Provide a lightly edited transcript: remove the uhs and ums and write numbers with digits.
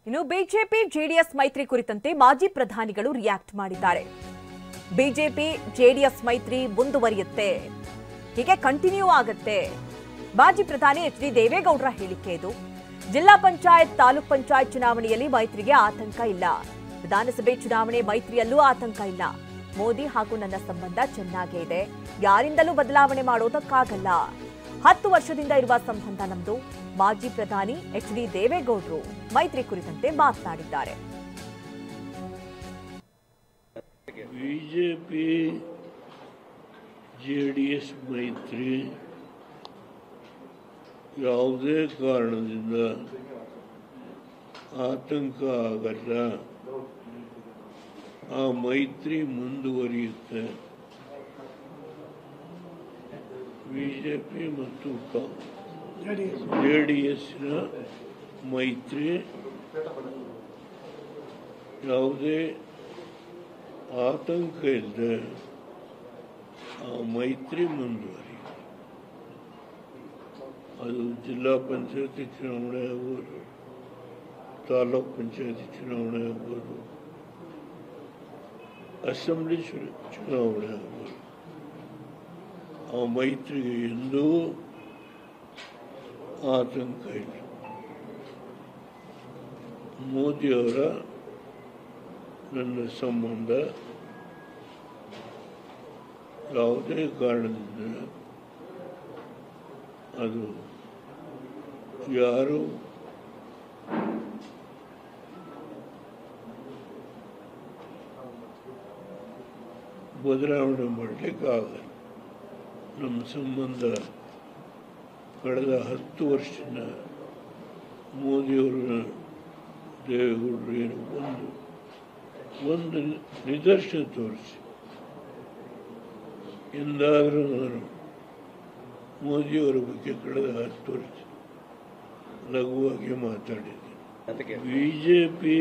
ಇನ್ನು BJP JDS ಮೈತ್ರಿ ಕುರಿತಂತೆ ಮಾಜಿ ಪ್ರಧಾನಿಗಳು ರಿಯಾಕ್ಟ್ ಮಾಡಿದ್ದಾರೆ. ಬಿಜೆಪಿ ಜೆಡಿಎಸ್ ಮೈತ್ರಿ ಮುಂದುವರಿಯುತ್ತೆ, ಹೀಗೆ ಕಂಟಿನ್ಯೂ ಆಗುತ್ತೆ. ಮಾಜಿ ಪ್ರಧಾನಿ ಎಚ್.ಡಿ. ದೇವೇಗೌಡರ ಹೇಳಿಕೆ ಇದು. ಜಿಲ್ಲಾ ಪಂಚಾಯತ್ ತಾಲೂಕ್ ಪಂಚಾಯತ್ ಚುನಾವಣೆಯಲ್ಲಿ ಮೈತ್ರಿಗೆ ಆತಂಕ ಇಲ್ಲ. ವಿಧಾನಸಭೆ ಚುನಾವಣೆ ಮೈತ್ರಿಯಲ್ಲೂ ಆತಂಕ ಇಲ್ಲ. ಮೋದಿ ಹಾಗೂ ನನ್ನ ಸಂಬಂಧ ಚೆನ್ನಾಗೇ ಇದೆ, ಯಾರಿಂದಲೂ ಬದಲಾವಣೆ ಮಾಡೋದಕ್ಕಾಗಲ್ಲ. 10 ವರ್ಷದಿಂದ ಇರುವ ಸಂಬಂಧ ನಮ್ದು. ಮಾಜಿ ಪ್ರಧಾನಿ ಎಚ್.ಡಿ. ದೇವೇಗೌಡರು ಮೈತ್ರಿ ಕುರಿತಂತೆ ಮಾತನಾಡಿದ್ದಾರೆ. ಬಿಜೆಪಿ ಜೆಡಿಎಸ್ ಮೈತ್ರಿ ಯಾವುದೇ ಕಾರಣದಿಂದ ಆತಂಕ ಆಗಲ್ಲ. ಆ ಮೈತ್ರಿ ಮುಂದುವರಿಯುತ್ತೆ. ಬಿಜೆಪಿ ಮತ್ತು ಜೆಡಿಎಸ್ನ ಮೈತ್ರಿ ಯಾವುದೇ ಆತಂಕ ಇಲ್ಲದೆ ಆ ಮೈತ್ರಿ ಮುಂದುವರಿಯುತ್ತೆ. ಅದು ಜಿಲ್ಲಾ ಪಂಚಾಯತಿ ಚುನಾವಣೆ ಆಗ್ಬೋದು, ತಾಲೂಕ್ ಪಂಚಾಯತಿ ಚುನಾವಣೆ ಆಗ್ಬೋದು, ಅಸೆಂಬ್ಲಿ ಚುನಾವಣೆ ಆಗ್ಬೋದು. ಆ ಮೈತ್ರಿಗೆ ಎಂದೂ ಆತಂಕ ಇಲ್ಲ. ಮೋದಿಯವರ ನನ್ನ ಸಂಬಂಧ ಯಾವುದೇ ಕಾರಣದಿಂದ ಅದು ಯಾರು ಬದಲಾವಣೆ ಮಾಡಲಿಕ್ಕಾಗಲ್ಲ. ನಮ್ಮ ಸಂಬಂಧ ಕಳೆದ 10 ವರ್ಷದ ಮೋದಿಯವರು ದೇವೇಗೌಡರು ಏನು ಒಂದು ನಿದರ್ಶನ ತೋರಿಸಿ. ಎಂದಾದರೂ ನಾನು ಮೋದಿಯವರ ಬಗ್ಗೆ ಕಳೆದ 10 ವರ್ಷ ಲಘುವಾಗಿ ಮಾತಾಡಿದ್ದೆ. ಬಿಜೆಪಿ